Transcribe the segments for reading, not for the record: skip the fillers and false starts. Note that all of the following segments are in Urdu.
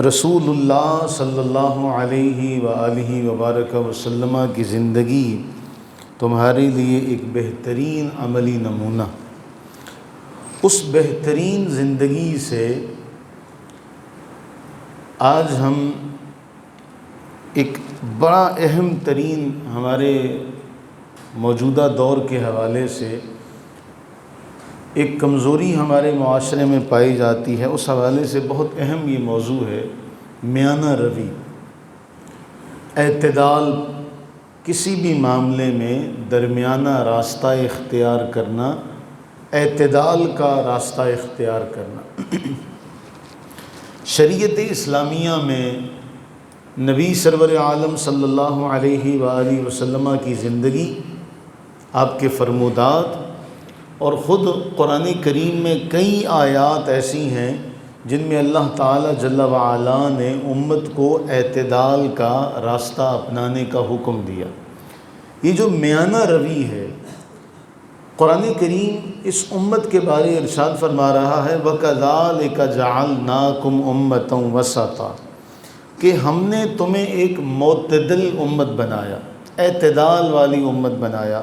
رسول اللہ صلی اللہ علیہ وآلہ وبارک وسلم کی زندگی تمہارے لیے ایک بہترین عملی نمونہ۔ اس بہترین زندگی سے آج ہم ایک بڑا اہم ترین ہمارے موجودہ دور کے حوالے سے ایک کمزوری ہمارے معاشرے میں پائی جاتی ہے، اس حوالے سے بہت اہم یہ موضوع ہے میانہ روی، اعتدال، کسی بھی معاملے میں درمیانہ راستہ اختیار کرنا، اعتدال کا راستہ اختیار کرنا۔ شریعت اسلامیہ میں نبی سرور عالم صلی اللہ علیہ وآلہ وسلم کی زندگی، آپ کے فرمودات اور خود قرآن کریم میں کئی آیات ایسی ہیں جن میں اللہ تعالیٰ جل وعلا نے امت کو اعتدال کا راستہ اپنانے کا حکم دیا۔ یہ جو میانہ روی ہے، قرآن کریم اس امت کے بارے ارشاد فرما رہا ہے وَكَذَلِكَ جَعَلْنَاكُمْ أُمَّةً وَسَطًا، کہ ہم نے تمہیں ایک معتدل امت بنایا، اعتدال والی امت بنایا۔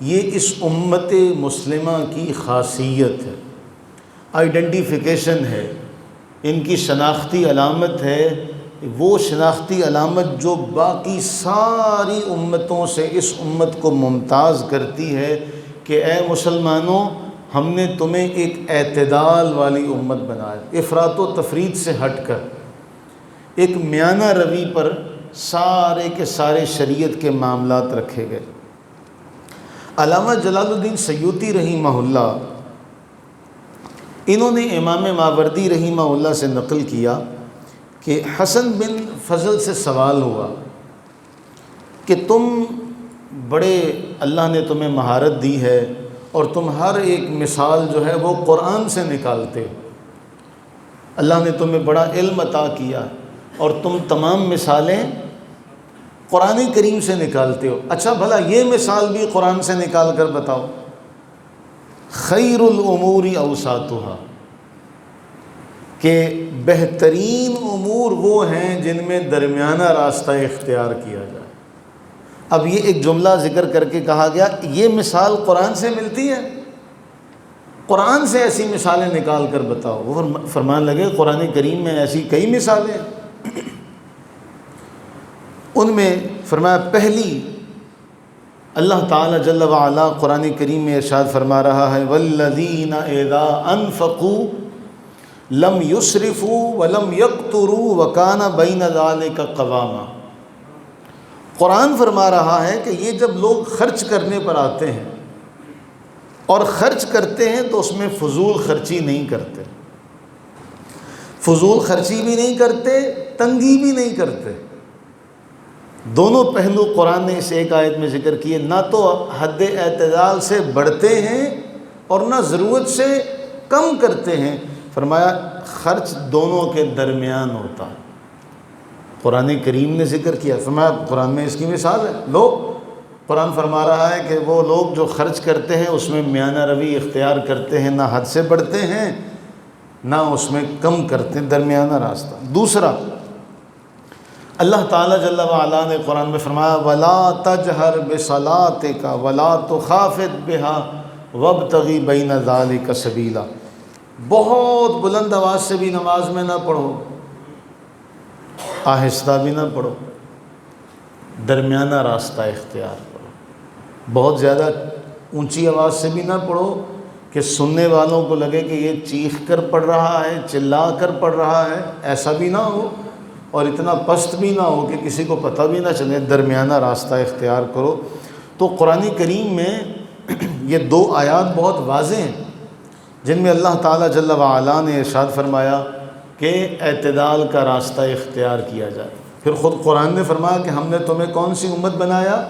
یہ اس امت مسلمہ کی خاصیت ہے، آئیڈینٹیفیکیشن ہے، ان کی شناختی علامت ہے، وہ شناختی علامت جو باقی ساری امتوں سے اس امت کو ممتاز کرتی ہے کہ اے مسلمانوں، ہم نے تمہیں ایک اعتدال والی امت بنایا، افراط و تفریط سے ہٹ کر ایک میانہ روی پر سارے کے سارے شریعت کے معاملات رکھے گئے۔ علامہ جلال الدین سیوطی رحمہ اللہ، انہوں نے امام ماوردی رحمہ اللہ سے نقل کیا کہ حسن بن فضل سے سوال ہوا کہ تم بڑے، اللہ نے تمہیں مہارت دی ہے اور تم ہر ایک مثال جو ہے وہ قرآن سے نکالتے ہو، اللہ نے تمہیں بڑا علم عطا کیا اور تم تمام مثالیں قرآن کریم سے نکالتے ہو، اچھا بھلا یہ مثال بھی قرآن سے نکال کر بتاؤ۔ خیر الامور اوساطھا، کہ بہترین امور وہ ہیں جن میں درمیانہ راستہ اختیار کیا جائے۔ اب یہ ایک جملہ ذکر کر کے کہا گیا یہ مثال قرآن سے ملتی ہے، قرآن سے ایسی مثالیں نکال کر بتاؤ۔ وہ فرمان لگے قرآن کریم میں ایسی کئی مثالیں ہیں۔ ان میں فرمایا پہلی، اللہ تعالیٰ جل وعلا قرآن کریم میں ارشاد فرما رہا ہے وَالَّذِينَ إِذَا أَنفَقُوا لَمْ يُسْرِفُوا وَلَمْ يَقْتُرُوا وَكَانَ بَيْنَ ذَلِكَ قَوَامًا۔ قرآن فرما رہا ہے کہ یہ جب لوگ خرچ کرنے پر آتے ہیں اور خرچ کرتے ہیں تو اس میں فضول خرچی نہیں کرتے، فضول خرچی بھی نہیں کرتے، تنگی بھی نہیں کرتے۔ دونوں پہلو قرآن نے اس ایک آیت میں ذکر کیے، نہ تو حد اعتدال سے بڑھتے ہیں اور نہ ضرورت سے کم کرتے ہیں، فرمایا خرچ دونوں کے درمیان ہوتا ہے۔ قرآن کریم نے ذکر کیا، فرمایا قرآن میں اس کی مثال ہے، لو قرآن فرما رہا ہے کہ وہ لوگ جو خرچ کرتے ہیں اس میں میانہ روی اختیار کرتے ہیں، نہ حد سے بڑھتے ہیں نہ اس میں کم کرتے ہیں، درمیانہ راستہ۔ دوسرا، اللہ تعالیٰ جل وعلا نے قرآن میں فرمایا وَلَا تَجْهَرْ بِصَلَاتِكَ وَلَا تُخَافِتْ بِهَا وَابْتَغِ بَيْنَ ذَلِكَ سَبِيلًا، بہت بلند آواز سے بھی نماز میں نہ پڑھو، آہستہ بھی نہ پڑھو، درمیانہ راستہ اختیار کرو، بہت زیادہ اونچی آواز سے بھی نہ پڑھو کہ سننے والوں کو لگے کہ یہ چیخ کر پڑھ رہا ہے، چلا کر پڑھ رہا ہے، ایسا بھی نہ ہو، اور اتنا پست بھی نہ ہو کہ کسی کو پتہ بھی نہ چلے، درمیانہ راستہ اختیار کرو۔ تو قرآن کریم میں یہ دو آیات بہت واضح ہیں جن میں اللہ تعالیٰ جل وعلا نے ارشاد فرمایا کہ اعتدال کا راستہ اختیار کیا جائے۔ پھر خود قرآن نے فرمایا کہ ہم نے تمہیں کون سی امت بنایا؟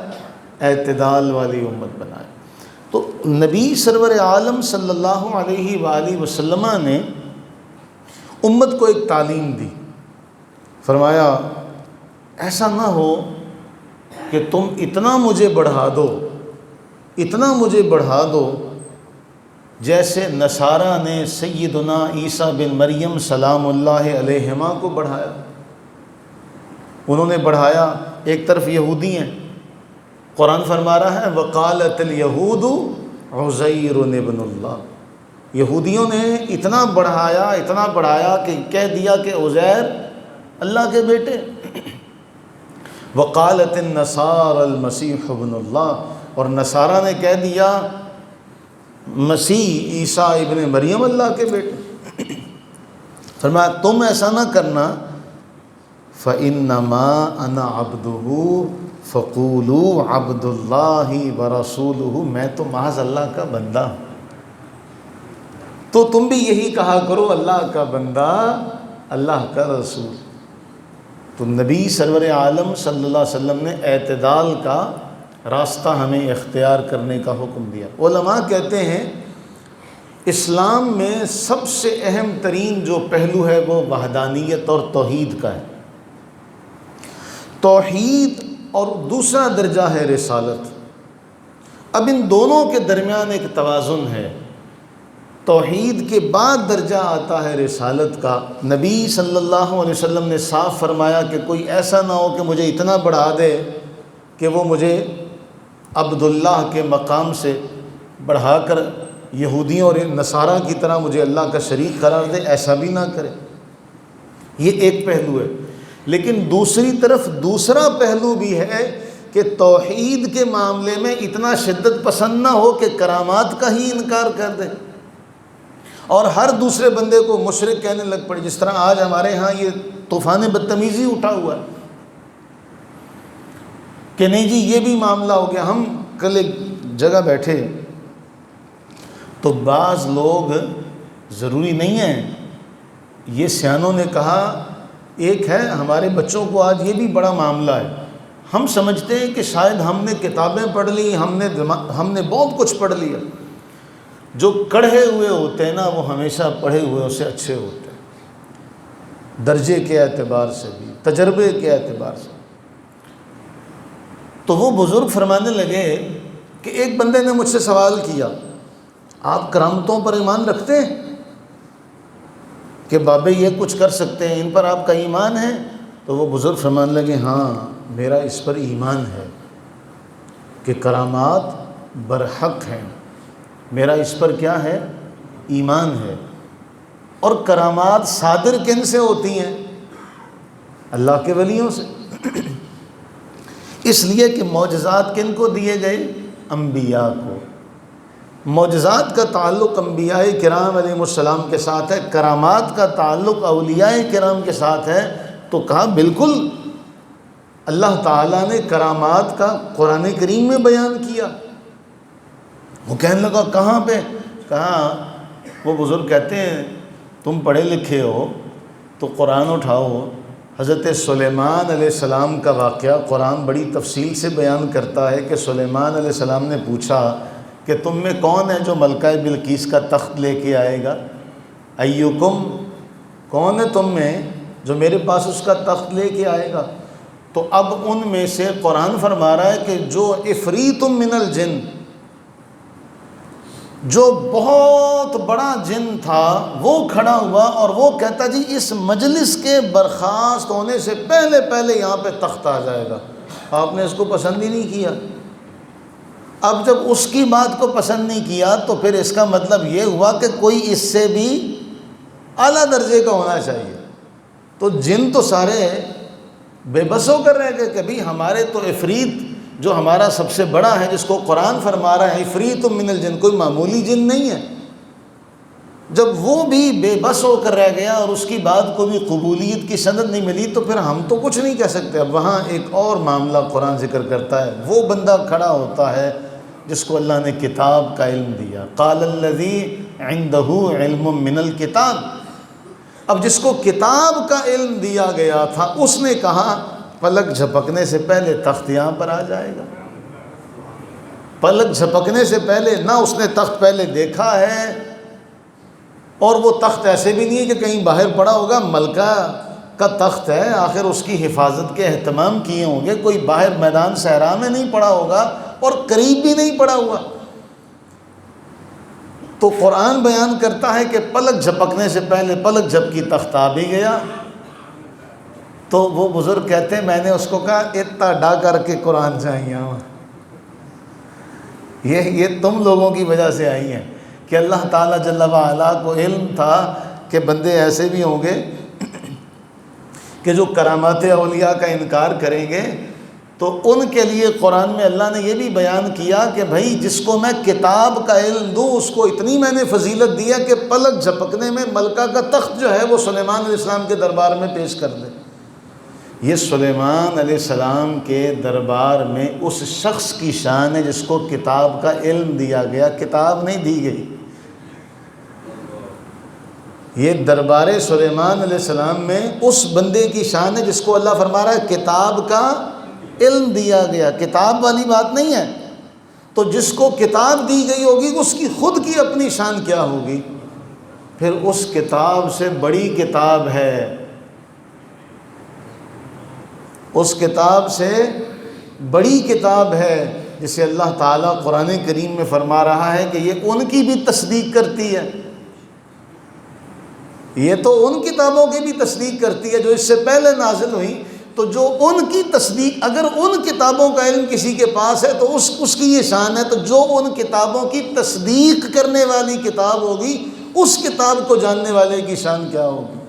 اعتدال والی امت بنایا۔ تو نبی سرور عالم صلی اللہ علیہ وآلہ وسلم نے امت کو ایک تعلیم دی، فرمایا ایسا نہ ہو کہ تم اتنا مجھے بڑھا دو، اتنا مجھے بڑھا دو جیسے نصارہ نے سیدنا عیسیٰ بن مریم سلام اللہ علیہما کو بڑھایا، انہوں نے بڑھایا۔ ایک طرف یہودی ہیں، قرآن فرما رہا ہے وقالت الیہود عزیر ابن اللہ، یہودیوں نے اتنا بڑھایا کہ کہہ دیا کہ عزیر اللہ کے بیٹے۔ وقالت النصارى المسیح ابن اللہ، اور نصارہ نے کہہ دیا مسیح عیسیٰ ابن مریم اللہ کے بیٹے۔ فرمایا تم ایسا نہ کرنا، فَإِنَّمَا أَنَا عَبْدُهُ فَقُولُوا عَبْدُ اللَّهِ وَرَسُولُهُ، میں تو محض اللہ کا بندہ ہوں، تو تم بھی یہی کہا کرو اللہ کا بندہ، اللہ کا رسول۔ تو نبی سرور عالم صلی اللہ علیہ وسلم نے اعتدال کا راستہ ہمیں اختیار کرنے کا حکم دیا۔ علماء کہتے ہیں اسلام میں سب سے اہم ترین جو پہلو ہے وہ وحدانیت اور توحید کا ہے، توحید، اور دوسرا درجہ ہے رسالت۔ اب ان دونوں کے درمیان ایک توازن ہے، توحید کے بعد درجہ آتا ہے رسالت کا۔ نبی صلی اللہ علیہ وسلم نے صاف فرمایا کہ کوئی ایسا نہ ہو کہ مجھے اتنا بڑھا دے کہ وہ مجھے عبداللہ کے مقام سے بڑھا کر یہودیوں اور نصارہ کی طرح مجھے اللہ کا شریک قرار دے، ایسا بھی نہ کرے۔ یہ ایک پہلو ہے، لیکن دوسری طرف دوسرا پہلو بھی ہے کہ توحید کے معاملے میں اتنا شدت پسند نہ ہو کہ کرامات کا ہی انکار کر دے اور ہر دوسرے بندے کو مشرک کہنے لگ پڑے، جس طرح آج ہمارے ہاں یہ طوفان بدتمیزی اٹھا ہوا ہے کہ نہیں جی یہ بھی معاملہ ہو گیا۔ ہم کل ایک جگہ بیٹھے تو بعض لوگ، ضروری نہیں ہے، یہ سیانوں نے کہا ایک ہے ہمارے بچوں کو آج یہ بھی بڑا معاملہ ہے، ہم سمجھتے ہیں کہ شاید ہم نے کتابیں پڑھ لی، ہم نے بہت کچھ پڑھ لیا۔ جو کڑھے ہوئے ہوتے ہیں نا وہ ہمیشہ پڑھے ہوئے سے اچھے ہوتے ہیں، درجے کے اعتبار سے بھی، تجربے کے اعتبار سے۔ تو وہ بزرگ فرمانے لگے کہ ایک بندے نے مجھ سے سوال کیا آپ کرامتوں پر ایمان رکھتے ہیں کہ بابے یہ کچھ کر سکتے ہیں، ان پر آپ کا ایمان ہے؟ تو وہ بزرگ فرمانے لگے ہاں میرا اس پر ایمان ہے کہ کرامات برحق ہیں، میرا اس پر کیا ہے؟ ایمان ہے۔ اور کرامات صادر کن سے ہوتی ہیں؟ اللہ کے ولیوں سے۔ اس لیے کہ معجزات کن کو دیے گئے؟ انبیاء کو۔ معجزات کا تعلق انبیاء کرام علیہ السلام کے ساتھ ہے، کرامات کا تعلق اولیاء کرام کے ساتھ ہے۔ تو کہا بالکل اللہ تعالیٰ نے کرامات کا قرآن کریم میں بیان کیا۔ وہ کہنے لگا کہاں پہ؟ کہا وہ بزرگ کہتے ہیں تم پڑھے لکھے ہو تو قرآن اٹھاؤ، حضرت سلیمان علیہ السلام کا واقعہ قرآن بڑی تفصیل سے بیان کرتا ہے کہ سلیمان علیہ السلام نے پوچھا کہ تم میں کون ہے جو ملکہ بلقیس کا تخت لے کے آئے گا؟ ایکم، کون ہے تم میں جو میرے پاس اس کا تخت لے کے آئے گا؟ تو اب ان میں سے قرآن فرما رہا ہے کہ جو عفریت من الجن، جو بہت بڑا جن تھا وہ کھڑا ہوا اور وہ کہتا جی اس مجلس کے برخاست ہونے سے پہلے پہلے یہاں پہ تخت آ جائے گا۔ آپ نے اس کو پسند ہی نہیں کیا۔ اب جب اس کی بات کو پسند نہیں کیا تو پھر اس کا مطلب یہ ہوا کہ کوئی اس سے بھی اعلیٰ درجے کا ہونا چاہیے۔ تو جن تو سارے بے بس ہو کر رہ گئے کہ بھئی ہمارے تو عفریت جو ہمارا سب سے بڑا ہے، جس کو قرآن فرما رہا ہے عفریت من الجن، کوئی معمولی جن نہیں ہے۔ جب وہ بھی بے بس ہو کر رہ گیا اور اس کی بات کو بھی قبولیت کی سند نہیں ملی تو پھر ہم تو کچھ نہیں کہہ سکتے۔ اب وہاں ایک اور معاملہ قرآن ذکر کرتا ہے، وہ بندہ کھڑا ہوتا ہے جس کو اللہ نے کتاب کا علم دیا۔ قال الذی عنده علم من الکتاب، اب جس کو کتاب کا علم دیا گیا تھا اس نے کہا پلک جھپکنے سے پہلے تخت یہاں پر آ جائے گا۔ پلک جھپکنے سے پہلے نہ اس نے تخت پہلے دیکھا ہے، اور وہ تخت ایسے بھی نہیں ہے کہ کہیں باہر پڑا ہوگا، ملکہ کا تخت ہے، آخر اس کی حفاظت کے اہتمام کیے ہوں گے، کوئی باہر میدان صحرا میں نہیں پڑا ہوگا اور قریب بھی نہیں پڑا ہوا۔ تو قرآن بیان کرتا ہے کہ پلک جھپکنے سے پہلے پلک جھپکی تخت آ بھی گیا۔ تو وہ بزرگ کہتے ہیں میں نے اس کو کہا اتنا ڈا کر کے قرآن چاہیے، یہ تم لوگوں کی وجہ سے آئی ہیں کہ اللہ تعالیٰ جل وعلا کو علم تھا کہ بندے ایسے بھی ہوں گے کہ جو کرامات اولیاء کا انکار کریں گے، تو ان کے لیے قرآن میں اللہ نے یہ بھی بیان کیا کہ بھائی جس کو میں کتاب کا علم دوں اس کو اتنی میں نے فضیلت دیا کہ پلک جھپکنے میں ملکہ کا تخت جو ہے وہ سلیمان علیہ السلام کے دربار میں پیش کر دے۔ یہ سلیمان علیہ السلام کے دربار میں اس شخص کی شان ہے جس کو کتاب کا علم دیا گیا، کتاب نہیں دی گئی۔ یہ دربار سلیمان علیہ السلام میں اس بندے کی شان ہے جس کو اللہ فرما رہا ہے کتاب کا علم دیا گیا، کتاب والی بات نہیں ہے۔ تو جس کو کتاب دی گئی ہوگی اس کی خود کی اپنی شان کیا ہوگی؟ پھر اس کتاب سے بڑی کتاب ہے، اس کتاب سے بڑی کتاب ہے جسے اللہ تعالیٰ قرآن کریم میں فرما رہا ہے کہ یہ ان کی بھی تصدیق کرتی ہے، یہ تو ان کتابوں کی بھی تصدیق کرتی ہے جو اس سے پہلے نازل ہوئی۔ تو جو ان کی تصدیق، اگر ان کتابوں کا علم کسی کے پاس ہے تو اس کی یہ شان ہے، تو جو ان کتابوں کی تصدیق کرنے والی کتاب ہوگی اس کتاب کو جاننے والے کی شان کیا ہوگی؟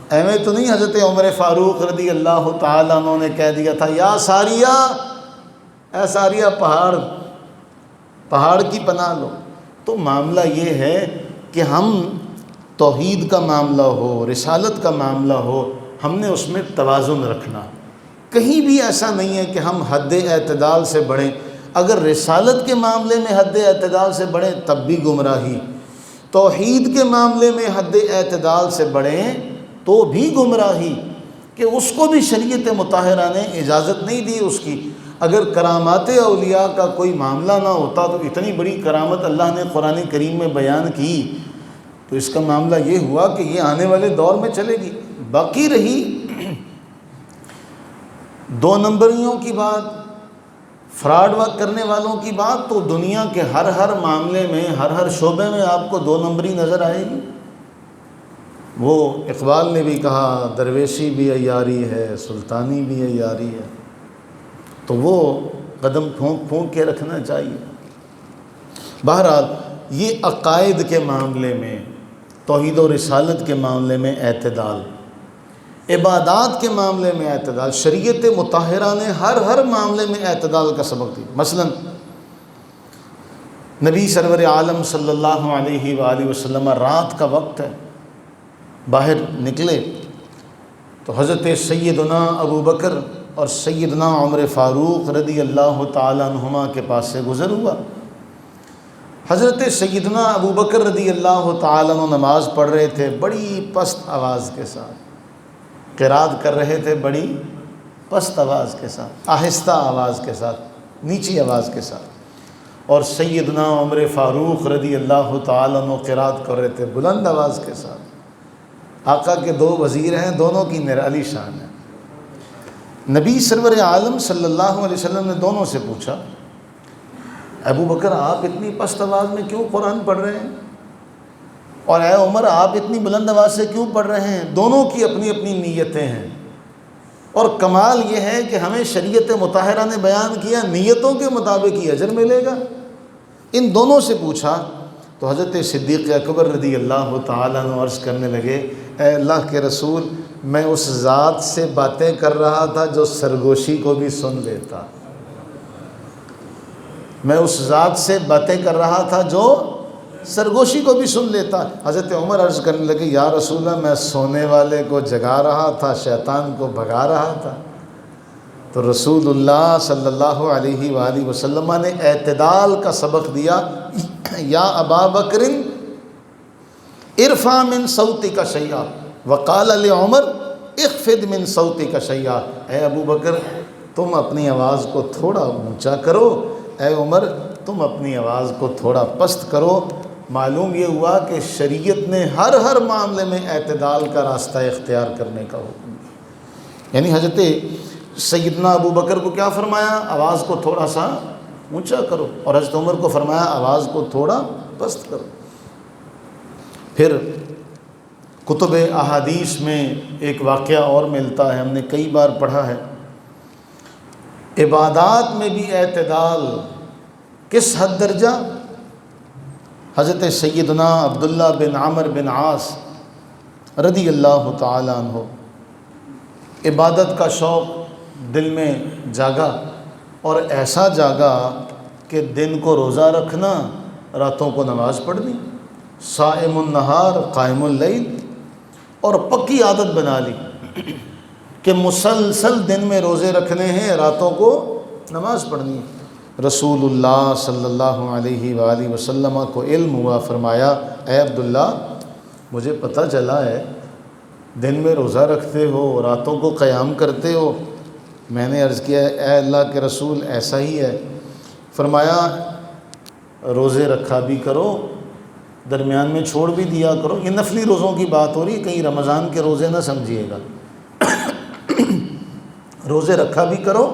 ایویں تو نہیں حضرت عمر فاروق رضی اللہ تعالیٰ عنہ نے کہہ دیا تھا یا ساریہ، اے ساریہ پہاڑ کی پناہ لو۔ تو معاملہ یہ ہے کہ ہم توحید کا معاملہ ہو، رسالت کا معاملہ ہو، ہم نے اس میں توازن رکھنا۔ کہیں بھی ایسا نہیں ہے کہ ہم حد اعتدال سے بڑھیں۔ اگر رسالت کے معاملے میں حد اعتدال سے بڑھیں تب بھی گمراہی، توحید کے معاملے میں حد اعتدال سے بڑھیں تو بھی گمراہی، کہ اس کو بھی شریعت مطہرہ نے اجازت نہیں دی اس کی۔ اگر کرامات اولیاء کا کوئی معاملہ نہ ہوتا تو اتنی بڑی کرامت اللہ نے قرآن کریم میں بیان کی، تو اس کا معاملہ یہ ہوا کہ یہ آنے والے دور میں چلے گی۔ باقی رہی دو نمبریوں کی بات، فراڈ کرنے والوں کی بات، تو دنیا کے ہر معاملے میں، ہر شعبے میں آپ کو دو نمبری نظر آئے گی۔ وہ اقبال نے بھی کہا درویشی بھی عیاری ہے، سلطانی بھی عیاری ہے، تو وہ قدم پھونک کے رکھنا چاہیے۔ بہرحال یہ عقائد کے معاملے میں، توحید و رسالت کے معاملے میں اعتدال، عبادات کے معاملے میں اعتدال، شریعت مطہرہ نے ہر معاملے میں اعتدال کا سبق دی۔ مثلا نبی سرور عالم صلی اللہ علیہ وآلہ وسلم رات کا وقت ہے، باہر نکلے تو حضرت سیدنا ابو بکر اور سیدنا عمر فاروق رضی اللہ تعالیٰ عنہما کے پاس سے گزر ہوا۔ حضرت سیدنا ابو بکر رضی اللہ تعالیٰ عنہ نماز پڑھ رہے تھے بڑی پست آواز کے ساتھ، قرات کر رہے تھے بڑی پست آواز کے ساتھ، آہستہ آواز کے ساتھ، نیچی آواز کے ساتھ، اور سیدنا عمر فاروق رضی اللہ تعالیٰ عنہ قرات کر رہے تھے بلند آواز کے ساتھ۔ آقا کے دو وزیر ہیں، دونوں کی نرالی شان ہے۔ نبی سرور عالم صلی اللہ علیہ وسلم نے دونوں سے پوچھا ابو بکر آپ اتنی پست آواز میں کیوں قرآن پڑھ رہے ہیں، اور اے عمر آپ اتنی بلند آواز سے کیوں پڑھ رہے ہیں؟ دونوں کی اپنی اپنی نیتیں ہیں، اور کمال یہ ہے کہ ہمیں شریعت مطہرہ نے بیان کیا نیتوں کے مطابق ہی اجر ملے گا۔ ان دونوں سے پوچھا تو حضرت صدیق اکبر رضی اللہ تعالیٰ عنہ عرض کرنے لگے اے اللہ کے رسول، میں اس ذات سے باتیں کر رہا تھا جو سرگوشی کو بھی سن لیتا، میں اس ذات سے باتیں کر رہا تھا جو سرگوشی کو بھی سن لیتا۔ حضرت عمر عرض کرنے لگے یا رسول اللہ، میں سونے والے کو جگا رہا تھا، شیطان کو بھگا رہا تھا۔ تو رسول اللہ صلی اللہ علیہ وآلہ وسلم نے اعتدال کا سبق دیا، یا ابا بکر ارفع من صوتک شیئا، وقال لعمر اخفض من صوتک شیئا، اے ابو بکر تم اپنی آواز کو تھوڑا اونچا کرو، اے عمر تم اپنی آواز کو تھوڑا پست کرو۔ معلوم یہ ہوا کہ شریعت نے ہر معاملے میں اعتدال کا راستہ اختیار کرنے کا حکم دیا۔ یعنی حضرت سیدنا ابو بکر کو کیا فرمایا؟ آواز کو تھوڑا سا اونچا کرو، اور حضرت عمر کو فرمایا آواز کو تھوڑا پست کرو۔ پھر کتب احادیث میں ایک واقعہ اور ملتا ہے، ہم نے کئی بار پڑھا ہے، عبادات میں بھی اعتدال کس حد درجہ؟ حضرت سیدنا عبداللہ بن عمرو بن عاص رضی اللہ تعالیٰ عنہ، عبادت کا شوق دل میں جاگا، اور ایسا جاگا کہ دن کو روزہ رکھنا، راتوں کو نماز پڑھنی، صائم النہار قائم اللیل، اور پکی عادت بنا لی کہ مسلسل دن میں روزے رکھنے ہیں، راتوں کو نماز پڑھنی ہے۔ رسول اللہ صلی اللہ علیہ وآلہ وسلم کو علم ہوا، فرمایا اے عبداللہ مجھے پتہ چلا ہے دن میں روزہ رکھتے ہو، راتوں کو قیام کرتے ہو۔ میں نے عرض کیا اے اللہ کے رسول ایسا ہی ہے۔ فرمایا روزے رکھا بھی کرو، درمیان میں چھوڑ بھی دیا کرو۔ یہ نفلی روزوں کی بات ہو رہی ہے، کہیں رمضان کے روزے نہ سمجھیے گا۔ روزے رکھا بھی کرو،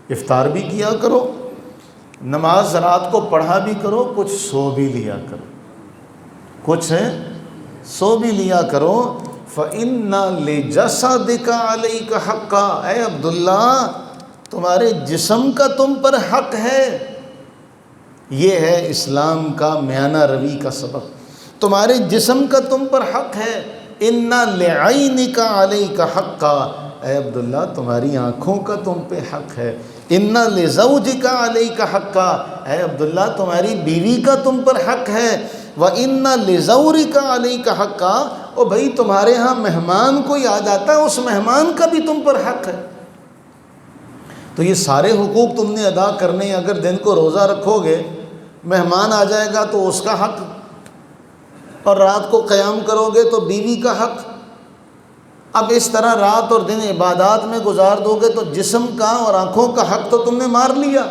افطار بھی کیا کرو، نماز رات کو پڑھا بھی کرو، کچھ سو بھی لیا کرو، کچھ سو بھی لیا کرو۔ فَإِنَّ لِجَسَدِكَ عَلَيْكَ حَقًّا، اے عبداللہ تمہارے جسم کا تم پر حق ہے۔ یہ ہے اسلام کا میانہ روی کا سبق، تمہارے جسم کا تم پر حق ہے۔ إِنَّ لِعَيْنِكَ عَلَيْكَ حَقًّا، اے عبداللہ تمہاری آنکھوں کا تم پہ حق ہے۔ إِنَّ لِزَوْجِكَ عَلَيْكَ حَقًّا، اے عبداللہ تمہاری بیوی کا تم پر حق ہے۔ وَإِنَّ لِزَوْرِكَ عَلَيْكَ حَقًّا، او بھائی تمہارے ہاں مہمان کوئی آ جاتا ہے، اس مہمان کا بھی تم پر حق ہے۔ تو یہ سارے حقوق تم نے ادا کرنے، اگر دن کو روزہ رکھو گے، مہمان آ جائے گا تو اس کا حق، اور رات کو قیام کرو گے تو بیوی کا حق۔ اب اس طرح رات اور دن عبادات میں گزار دو گے تو جسم کا اور آنکھوں کا حق تو تم نے مار لیا۔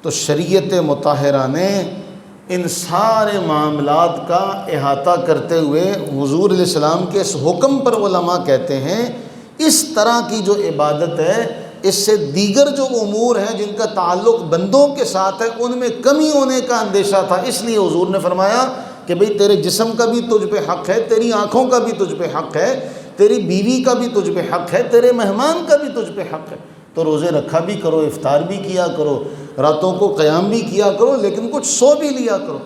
تو شریعت مطہرہ نے ان سارے معاملات کا احاطہ کرتے ہوئے حضور علیہ السلام کے اس حکم پر علماء کہتے ہیں اس طرح کی جو عبادت ہے، اس سے دیگر جو امور ہیں جن کا تعلق بندوں کے ساتھ ہے ان میں کمی ہونے کا اندیشہ تھا، اس لیے حضور نے فرمایا کہ بھئی تیرے جسم کا بھی تجھ پہ حق ہے، تیری آنکھوں کا بھی تجھ پہ حق ہے، تیری بیوی کا بھی تجھ پہ حق ہے، تیرے مہمان کا بھی تجھ پہ حق ہے۔ تو روزے رکھا بھی کرو، افطار بھی کیا کرو، راتوں کو قیام بھی کیا کرو، لیکن کچھ سو بھی لیا کرو۔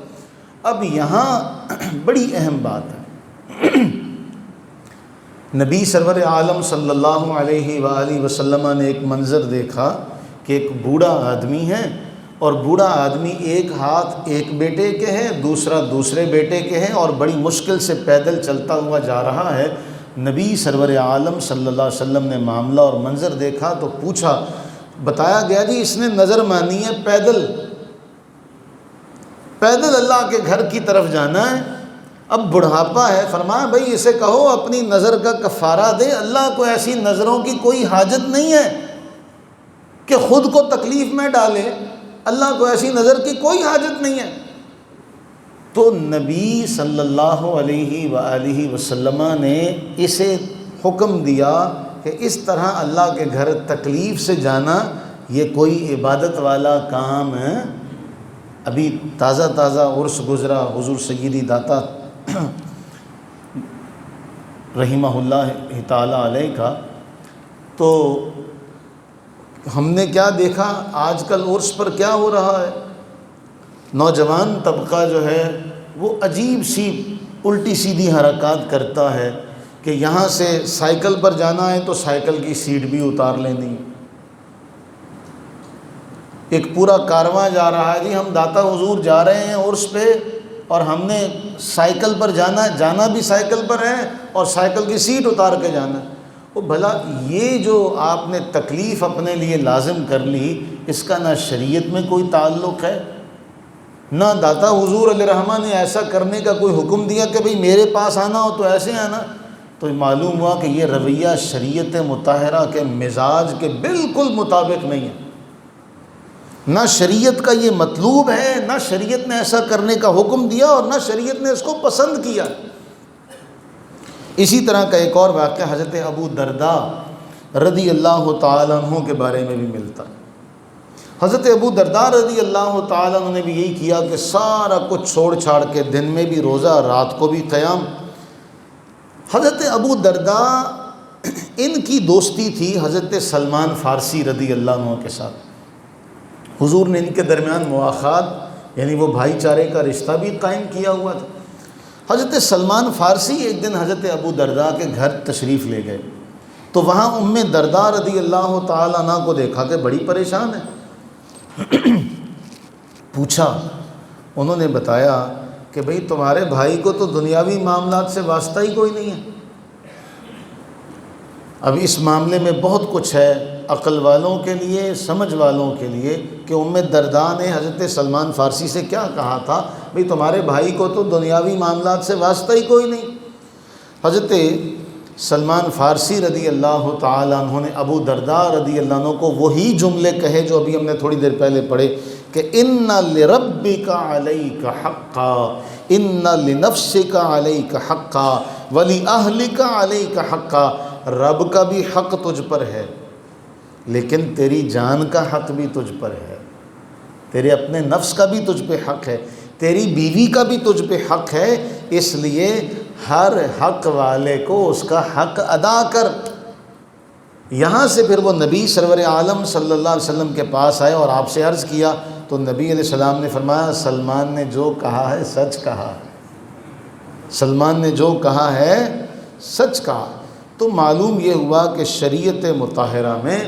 اب یہاں بڑی اہم بات ہے، نبی سرور عالم صلی اللہ علیہ وآلہ وسلم نے ایک منظر دیکھا کہ ایک بوڑھا آدمی ہے، اور بوڑھا آدمی ایک ہاتھ ایک بیٹے کے ہے، دوسرا دوسرے بیٹے کے ہے، اور بڑی مشکل سے پیدل چلتا ہوا جا رہا ہے۔ نبی سرور عالم صلی اللہ علیہ وسلم نے معاملہ اور منظر دیکھا تو پوچھا، بتایا گیا جی اس نے نظر مانی ہے پیدل اللہ کے گھر کی طرف جانا ہے، اب بڑھاپا ہے، فرمایا بھئی اسے کہو اپنی نظر کا کفارہ دے، اللہ کو ایسی نظروں کی کوئی حاجت نہیں ہے کہ خود کو تکلیف میں ڈالے، اللہ کو ایسی نظر کی کوئی حاجت نہیں ہے۔ تو نبی صلی اللہ علیہ وآلہ وسلم نے اسے حکم دیا کہ اس طرح اللہ کے گھر تکلیف سے جانا یہ کوئی عبادت والا کام ہے۔ ابھی تازہ عرس گزرا حضور سیدی داتا رحمہ اللہ تعالی علیہ کا، تو ہم نے کیا دیکھا آج کل عرس پر کیا ہو رہا ہے، نوجوان طبقہ جو ہے وہ عجیب سی الٹی سیدھی حرکات کرتا ہے کہ یہاں سے سائیکل پر جانا ہے تو سائیکل کی سیٹ بھی اتار لینی، ایک پورا کارواں جا رہا ہے، جی ہم داتا حضور جا رہے ہیں عرس پہ اور ہم نے سائیکل پر جانا بھی سائیکل پر ہے اور سائیکل کی سیٹ اتار کے جانا ہے۔ وہ بھلا یہ جو آپ نے تکلیف اپنے لیے لازم کر لی، اس کا نہ شریعت میں کوئی تعلق ہے، نہ داتا حضور علیہ رحمہ نے ایسا کرنے کا کوئی حکم دیا کہ بھئی میرے پاس آنا ہو تو ایسے آنا۔ تو معلوم ہوا کہ یہ رویہ شریعت مطہرہ کے مزاج کے بالکل مطابق نہیں ہے، نہ شریعت کا یہ مطلوب ہے، نہ شریعت نے ایسا کرنے کا حکم دیا اور نہ شریعت نے اس کو پسند کیا۔ اسی طرح کا ایک اور واقعہ حضرت ابو درداء رضی اللہ تعالیٰ عنہ کے بارے میں بھی ملتا ہے۔ حضرت ابو درداء رضی اللہ تعالیٰ عنہ نے بھی یہی کیا کہ سارا کچھ چھوڑ چھاڑ کے دن میں بھی روزہ، رات کو بھی قیام۔ حضرت ابو درداء ان کی دوستی تھی حضرت سلمان فارسی رضی اللہ عنہ کے ساتھ۔ حضور نے ان کے درمیان مواخات یعنی وہ بھائی چارے کا رشتہ بھی قائم کیا ہوا تھا۔ حضرت سلمان فارسی ایک دن حضرت ابو درداء کے گھر تشریف لے گئے تو وہاں ام درداء رضی اللہ تعالیٰ عنہ کو دیکھا کہ بڑی پریشان ہے۔ پوچھا، انہوں نے بتایا کہ بھئی تمہارے بھائی کو تو دنیاوی معاملات سے واسطہ ہی کوئی نہیں ہے۔ اب اس معاملے میں بہت کچھ ہے عقل والوں کے لیے، سمجھ والوں کے لیے، کہ ام درداء نے حضرت سلمان فارسی سے کیا کہا تھا، بھئی تمہارے بھائی کو تو دنیاوی معاملات سے واسطہ ہی کوئی نہیں۔ حضرت سلمان فارسی رضی اللہ تعالیٰ عنہ نے ابو درداء رضی اللہ عنہ کو وہی جملے کہے جو ابھی ہم نے تھوڑی دیر پہلے پڑھے کہ ان لربک علیک حقا، ان لنفسک علیک حقا ولأہلک علیک حقا۔ رب کا بھی حق تجھ پر ہے لیکن تیری جان کا حق بھی تجھ پر ہے، تیرے اپنے نفس کا بھی تجھ پہ حق ہے، تیری بیوی کا بھی تجھ پہ حق ہے، اس لیے ہر حق والے کو اس کا حق ادا کر۔ یہاں سے پھر وہ نبی سرور عالم صلی اللہ علیہ وسلم کے پاس آئے اور آپ سے عرض کیا تو نبی علیہ السلام نے فرمایا سلمان نے جو کہا ہے سچ کہا ہے، سلمان نے جو کہا ہے سچ کہا۔ تو معلوم یہ ہوا کہ شریعت مطہرہ میں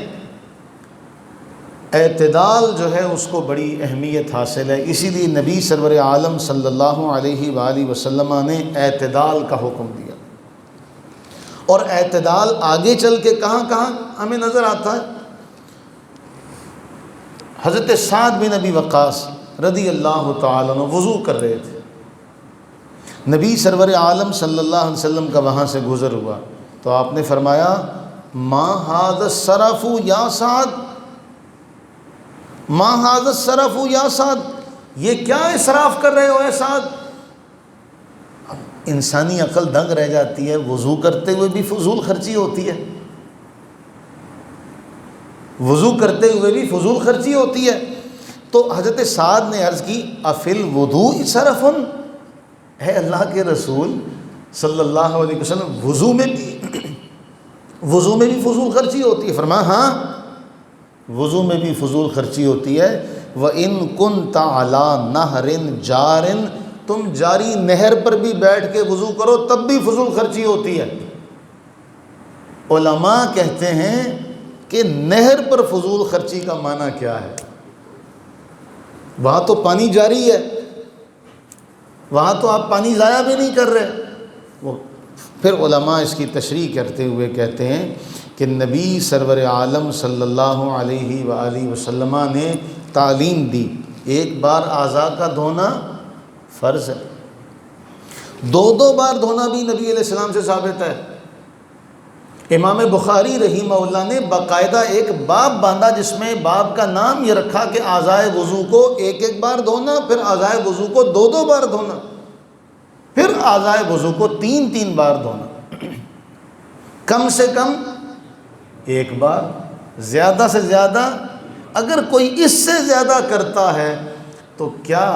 اعتدال جو ہے اس کو بڑی اہمیت حاصل ہے، اسی لیے نبی سرور عالم صلی اللہ علیہ وآلہ وسلم نے اعتدال کا حکم دیا۔ اور اعتدال آگے چل کے کہاں کہاں ہمیں نظر آتا ہے۔ حضرت سعد بن ابی وقاص رضی اللہ تعالیٰ عنہ وضو کر رہے تھے، نبی سرور عالم صلی اللہ علیہ وسلم کا وہاں سے گزر ہوا تو آپ نے فرمایا ما ھذا الصرف یا سعد، ما ھذا الصرف یا سعد، یہ کیا اسراف کر رہے ہو اے سعد۔ انسانی عقل دنگ رہ جاتی ہے، وضو کرتے ہوئے بھی فضول خرچی ہوتی ہے، وضو کرتے ہوئے بھی فضول خرچی ہوتی ہے۔ تو حضرت سعد نے عرض کی افی الوضوء صرف، اے اللہ کے رسول صلی اللہ علیہ وسلم وضو میں بھی فضول خرچی ہوتی ہے؟ فرمایا ہاں وضو میں بھی فضول خرچی ہوتی ہے۔ وَإِن كُنْتَ عَلَى نَهْرٍ جَارٍ، تم جاری نہر پر بھی بیٹھ کے وضو کرو تب بھی فضول خرچی ہوتی ہے۔ علماء کہتے ہیں کہ نہر پر فضول خرچی کا معنی کیا ہے؟ وہاں تو پانی جاری ہے، وہاں تو آپ پانی ضائع بھی نہیں کر رہے۔ وہ پھر علماء اس کی تشریح کرتے ہوئے کہتے ہیں کہ نبی سرور عالم صلی اللہ علیہ وآلہ وسلم نے تعلیم دی ایک بار اعضاء کا دھونا فرض ہے، دو بار دھونا بھی نبی علیہ السلام سے ثابت ہے۔ امام بخاری رحمہ اللہ نے باقاعدہ ایک باب باندھا جس میں باب کا نام یہ رکھا کہ اعضائے وضو کو ایک بار دھونا، پھر اعضائے وضو کو دو بار دھونا، پھر اعضائے وضو کو تین بار دھونا، کم سے کم ایک بار، زیادہ سے زیادہ اگر کوئی اس سے زیادہ کرتا ہے تو کیا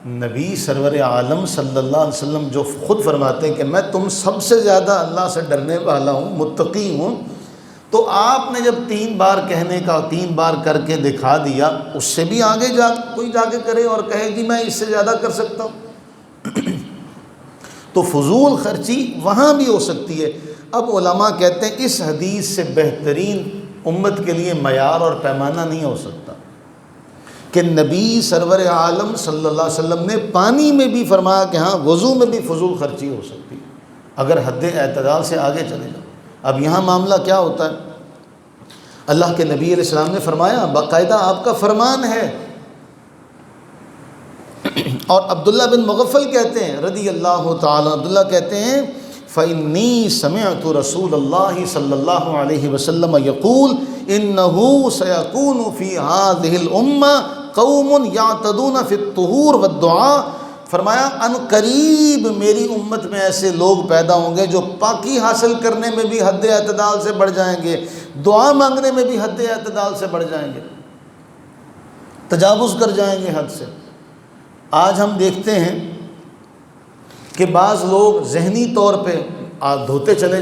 نبی سرور عالم صلی اللہ علیہ وسلم جو خود فرماتے ہیں کہ میں تم سب سے زیادہ اللہ سے ڈرنے والا ہوں، متقی ہوں، تو آپ نے جب 3 بار کہنے کا 3 بار کر کے دکھا دیا، اس سے بھی آگے کوئی جا کے کرے اور کہے کہ میں اس سے زیادہ کر سکتا ہوں تو فضول خرچی وہاں بھی ہو سکتی ہے۔ اب علماء کہتے ہیں اس حدیث سے بہترین امت کے لیے معیار اور پیمانہ نہیں ہو سکتا کہ نبی سرور عالم صلی اللہ علیہ وسلم نے پانی میں بھی فرمایا کہ ہاں وضو میں بھی فضول خرچی ہو سکتی ہے اگر حد اعتدال سے آگے چلے جاؤ۔ اب یہاں معاملہ کیا ہوتا ہے؟ اللہ کے نبی علیہ السلام نے فرمایا، باقاعدہ آپ کا فرمان ہے، اور عبداللہ بن مغفل کہتے ہیں رضی اللہ تعالیٰ، عبداللہ کہتے ہیں فَإِنِّي سَمِعْتُ رَسُولَ اللَّهِ صلی اللہ علیہ وسلم يقول إِنَّهُ سَيَكُونُ فِي هَذِهِ الْأُمَّةِ قَوْمٌ يَعْتَدُونَ فِي الطُّهُورِ وَالدُّعَاءِ، فرمایا ان قریب میری امت میں ایسے لوگ پیدا ہوں گے جو پاکی حاصل کرنے میں بھی حد اعتدال سے بڑھ جائیں گے، دعا مانگنے میں بھی حد اعتدال سے بڑھ جائیں گے۔ تجاوز کر جائیں گے حد سے۔ آج ہم دیکھتے ہیں کہ بعض لوگ ذہنی طور پہ دھوتے چلے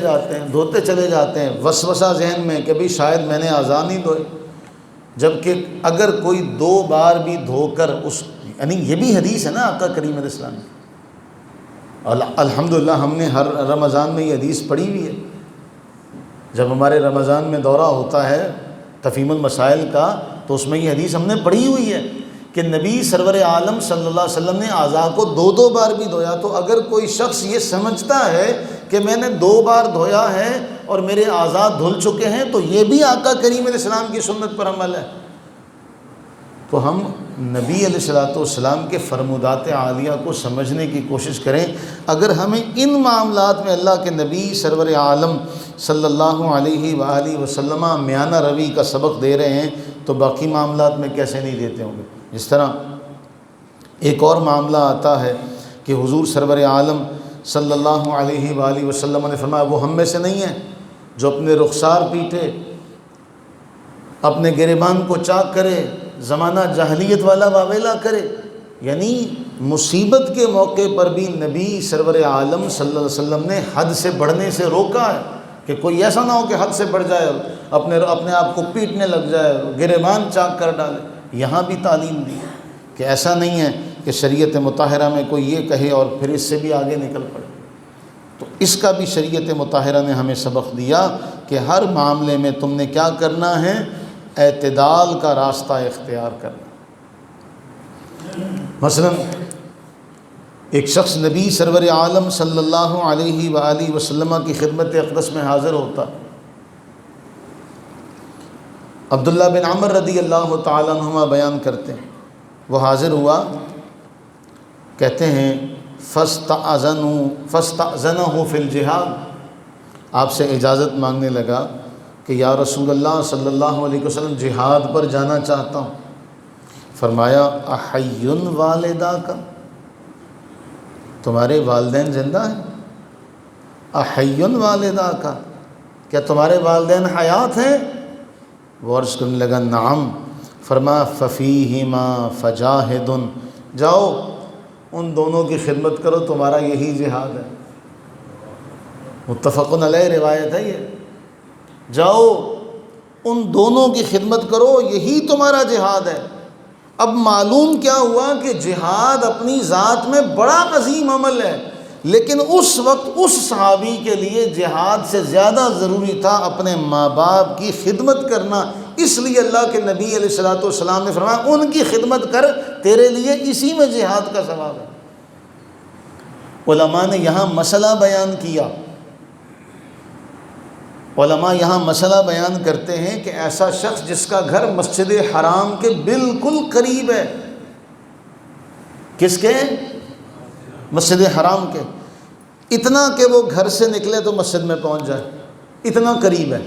جاتے ہیں وسوسہ ذہن میں کہ بھئی شاید میں نے اذان ہی دھوئے، جبکہ اگر کوئی 2 بار بھی دھو کر یعنی یہ بھی حدیث ہے نا آقا کریم علیہ السلام کی، الحمدللہ ہم نے ہر رمضان میں یہ حدیث پڑھی ہوئی ہے۔ جب ہمارے رمضان میں دورہ ہوتا ہے تفہیم المسائل کا تو اس میں یہ حدیث ہم نے پڑھی ہوئی ہے کہ نبی سرور عالم صلی اللہ علیہ وسلم نے اعضاء کو 2 بار بھی دھویا۔ تو اگر کوئی شخص یہ سمجھتا ہے کہ میں نے 2 بار دھویا ہے اور میرے اعضاء دھل چکے ہیں تو یہ بھی آقا کریم علیہ السلام کی سنت پر عمل ہے۔ تو ہم نبی علیہ السلام کے فرمودات عالیہ کو سمجھنے کی کوشش کریں۔ اگر ہمیں ان معاملات میں اللہ کے نبی سرور عالم صلی اللہ علیہ وآلہ وسلم میانہ روی کا سبق دے رہے ہیں تو باقی معاملات میں کیسے نہیں دیتے ہوں گے۔ جس طرح ایک اور معاملہ آتا ہے کہ حضور سرور عالم صلی اللہ علیہ وآلہ وسلم نے فرمایا وہ ہم میں سے نہیں ہیں جو اپنے رخسار پیٹے، اپنے گریبان کو چاک کرے، زمانہ جاہلیت والا واویلا کرے۔ یعنی مصیبت کے موقع پر بھی نبی سرور عالم صلی اللہ علیہ وسلم نے حد سے بڑھنے سے روکا ہے کہ کوئی ایسا نہ ہو کہ حد سے بڑھ جائے اور اپنے آپ کو پیٹنے لگ جائے، گریبان چاک کر ڈالے۔ یہاں بھی تعلیم دی کہ ایسا نہیں ہے کہ شریعت مطہرہ میں کوئی یہ کہے اور پھر اس سے بھی آگے نکل پڑے۔ تو اس کا بھی شریعت مطہرہ نے ہمیں سبق دیا کہ ہر معاملے میں تم نے کیا کرنا ہے، اعتدال کا راستہ اختیار کرنا۔ مثلا ایک شخص نبی سرور عالم صلی اللہ علیہ وآلہ وسلم کی خدمت اقدس میں حاضر ہوتا۔ عبداللہ بن عمر رضی اللہ تعالیٰ عنہما بیان کرتے ہیں وہ حاضر ہوا، کہتے ہیں فاستأذنہ فی الجہاد، آپ سے اجازت مانگنے لگا کہ یا رسول اللہ صلی اللہ علیہ وسلم جہاد پر جانا چاہتا ہوں۔ فرمایا احی والدہ کا، تمہارے والدین زندہ ہیں؟ احی والدہ کا، کیا تمہارے والدین حیات ہیں؟ وہ عرض کرنے لگا نعم۔ فرمایا ففیہما فجاہد، جاؤ ان دونوں کی خدمت کرو، تمہارا یہی جہاد ہے۔ متفق علیہ روایت ہے یہ، جاؤ ان دونوں کی خدمت کرو، یہی تمہارا جہاد ہے۔ اب معلوم کیا ہوا کہ جہاد اپنی ذات میں بڑا عظیم عمل ہے، لیکن اس وقت اس صحابی کے لیے جہاد سے زیادہ ضروری تھا اپنے ماں باپ کی خدمت کرنا۔ اس لیے اللہ کے نبی علیہ السلام نے فرمایا ان کی خدمت کر، تیرے لیے اسی میں جہاد کا ثواب ہے۔ علماء نے یہاں مسئلہ بیان کیا، علماء یہاں مسئلہ بیان کرتے ہیں کہ ایسا شخص جس کا گھر مسجد حرام کے بالکل قریب ہے، کس کے؟ مسجد حرام کے، اتنا کہ وہ گھر سے نکلے تو مسجد میں پہنچ جائے، اتنا قریب ہے۔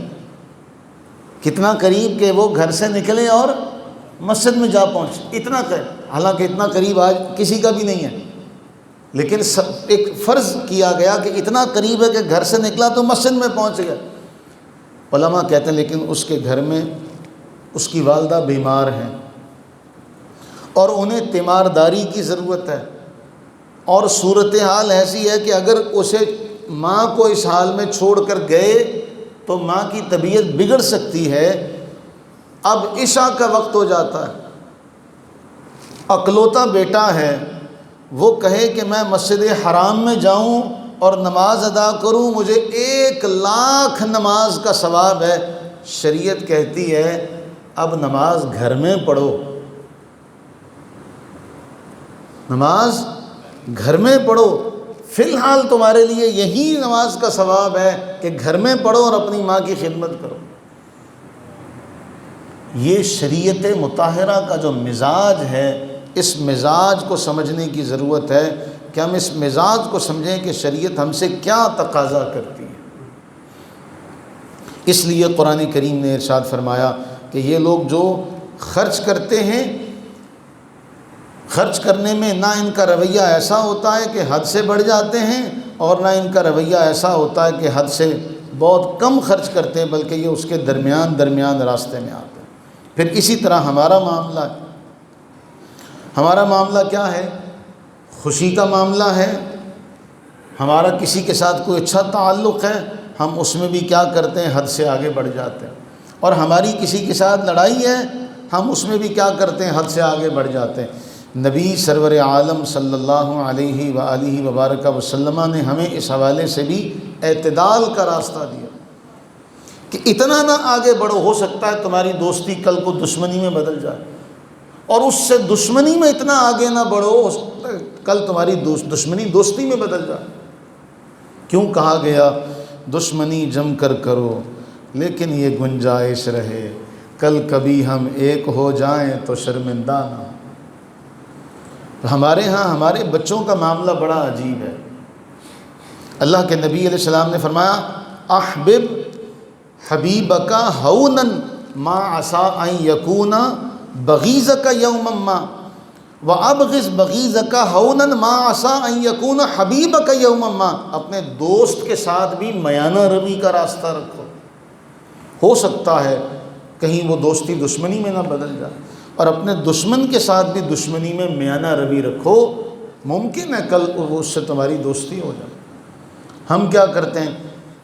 کتنا قریب کہ وہ گھر سے نکلے اور مسجد میں جا پہنچے، اتنا قریب۔ حالانکہ اتنا قریب آج کسی کا بھی نہیں ہے، لیکن ایک فرض کیا گیا کہ اتنا قریب ہے کہ گھر سے نکلا تو مسجد میں پہنچ گیا۔ علماء کہتے ہیں لیکن اس کے گھر میں اس کی والدہ بیمار ہیں اور انہیں تیمارداری کی ضرورت ہے، اور صورتحال ایسی ہے کہ اگر اسے ماں کو اس حال میں چھوڑ کر گئے تو ماں کی طبیعت بگڑ سکتی ہے۔ اب عشاء کا وقت ہو جاتا ہے، اکلوتا بیٹا ہے، وہ کہے کہ میں مسجد حرام میں جاؤں اور نماز ادا کروں، مجھے 1,00,000 نماز کا ثواب ہے۔ شریعت کہتی ہے اب نماز گھر میں پڑھو، نماز گھر میں پڑھو، فی الحال تمہارے لیے یہی نماز کا ثواب ہے کہ گھر میں پڑھو اور اپنی ماں کی خدمت کرو۔ یہ شریعت مطہرہ کا جو مزاج ہے، اس مزاج کو سمجھنے کی ضرورت ہے کہ ہم اس مزاج کو سمجھیں کہ شریعت ہم سے کیا تقاضا کرتی ہے۔ اس لیے قرآن کریم نے ارشاد فرمایا کہ یہ لوگ جو خرچ کرتے ہیں، خرچ کرنے میں نہ ان کا رویہ ایسا ہوتا ہے کہ حد سے بڑھ جاتے ہیں، اور نہ ان کا رویہ ایسا ہوتا ہے کہ حد سے بہت کم خرچ کرتے ہیں، بلکہ یہ اس کے درمیان راستے میں آتے ہیں۔ پھر اسی طرح ہمارا معاملہ ہے، ہمارا معاملہ کیا ہے؟ خوشی کا معاملہ ہے، ہمارا کسی کے ساتھ کوئی اچھا تعلق ہے، ہم اس میں بھی کیا کرتے ہیں؟ حد سے آگے بڑھ جاتے ہیں. اور ہماری کسی کے ساتھ لڑائی ہے، ہم اس میں بھی کیا کرتے ہیں؟ حد سے آگے بڑھ جاتے ہیں. نبی سرور عالم صلی اللہ علیہ وآلہ وبارک وسلم نے ہمیں اس حوالے سے بھی اعتدال کا راستہ دیا کہ اتنا نہ آگے بڑھو، ہو سکتا ہے تمہاری دوستی کل کو دشمنی میں بدل جائے، اور اس سے دشمنی میں اتنا آگے نہ بڑھو، ہو سکتا ہے کل تمہاری دشمنی دوستی میں بدل جائے. کیوں کہا گیا دشمنی جم کر کرو لیکن یہ گنجائش رہے، کل کبھی ہم ایک ہو جائیں تو شرمندہ نہ ہو. ہمارے ہاں ہمارے بچوں کا معاملہ بڑا عجیب ہے. اللہ کے نبی علیہ السلام نے فرمایا احبب حبیبک ہوناً ما عسى ان یکون بغیضک یوما ما وابغض بغیضک ہوناً ما عسى ان یکون حبیبک یوما ما. اپنے دوست کے ساتھ بھی میانہ روی کا راستہ رکھو، ہو سکتا ہے کہیں وہ دوستی دشمنی میں نہ بدل جائے، اور اپنے دشمن کے ساتھ بھی دشمنی میں میانہ روی رکھو، ممکن ہے کل اس سے تمہاری دوستی ہو جائے. ہم کیا کرتے ہیں؟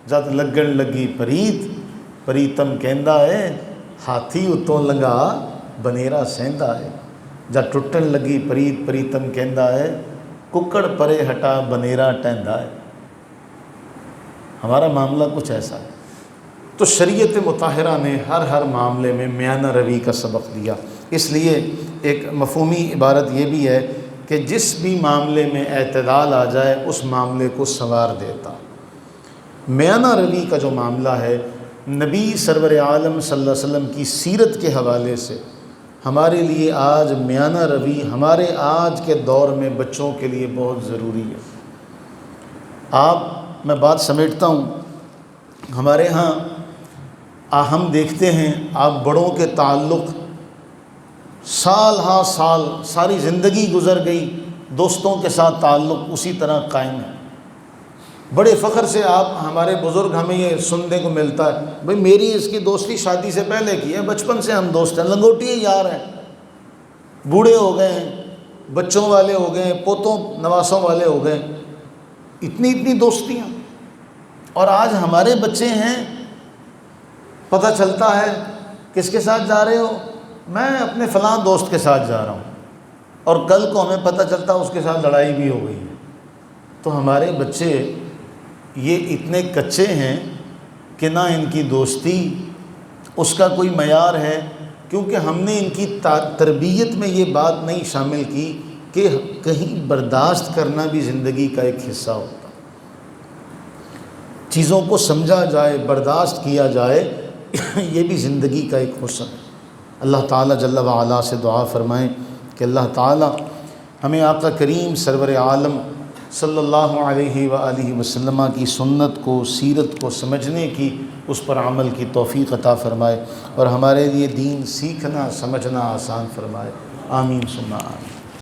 جد لگن لگی پریت پریتم کہندا ہے، ہاتھی اتوں لنگا بنیرا سہندا ہے. جد ٹٹن لگی پریت پریتم کہندا ہے، ککڑ پرے ہٹا بنیرا ٹہندا ہے. ہمارا معاملہ کچھ ایسا ہے. تو شریعت مطہرہ نے ہر معاملے میں میانہ روی کا سبق دیا. اس لیے ایک مفہومی عبارت یہ بھی ہے کہ جس بھی معاملے میں اعتدال آ جائے اس معاملے کو سنوار دیتا. میانہ روی کا جو معاملہ ہے، نبی سرور عالم صلی اللہ علیہ وسلم کی سیرت کے حوالے سے ہمارے لیے آج میانہ روی ہمارے آج کے دور میں بچوں کے لیے بہت ضروری ہے. میں بات سمیٹتا ہوں. ہمارے ہاں ہم دیکھتے ہیں آپ بڑوں کے تعلق سال ہاں سال ساری زندگی گزر گئی، دوستوں کے ساتھ تعلق اسی طرح قائم ہے. بڑے فخر سے ہمارے بزرگ ہمیں یہ سننے کو ملتا ہے، بھئی میری اس کی دوستی شادی سے پہلے کی ہے، بچپن سے ہم دوست ہیں، لنگوٹی یار ہیں، بوڑھے ہو گئے ہیں، بچوں والے ہو گئے ہیں، پوتوں نواسوں والے ہو گئے، اتنی دوستیاں. اور آج ہمارے بچے ہیں، پتہ چلتا ہے کس کے ساتھ جا رہے ہو؟ میں اپنے فلاں دوست کے ساتھ جا رہا ہوں، اور کل کو ہمیں پتہ چلتا اس کے ساتھ لڑائی بھی ہو گئی ہے. تو ہمارے بچے یہ اتنے کچے ہیں کہ نہ ان کی دوستی اس کا کوئی معیار ہے، کیونکہ ہم نے ان کی تربیت میں یہ بات نہیں شامل کی کہ کہیں برداشت کرنا بھی زندگی کا ایک حصہ ہوتا، چیزوں کو سمجھا جائے، برداشت کیا جائے، یہ بھی زندگی کا ایک حسن ہے. اللہ تعالیٰ جل وعلا سے دعا فرمائیں کہ اللہ تعالیٰ ہمیں آقا کریم سرور عالم صلی اللہ علیہ وآلہ وسلم کی سنت کو، سیرت کو سمجھنے کی، اس پر عمل کی توفیق عطا فرمائے، اور ہمارے لیے دین سیکھنا سمجھنا آسان فرمائے. آمین ثم آمین.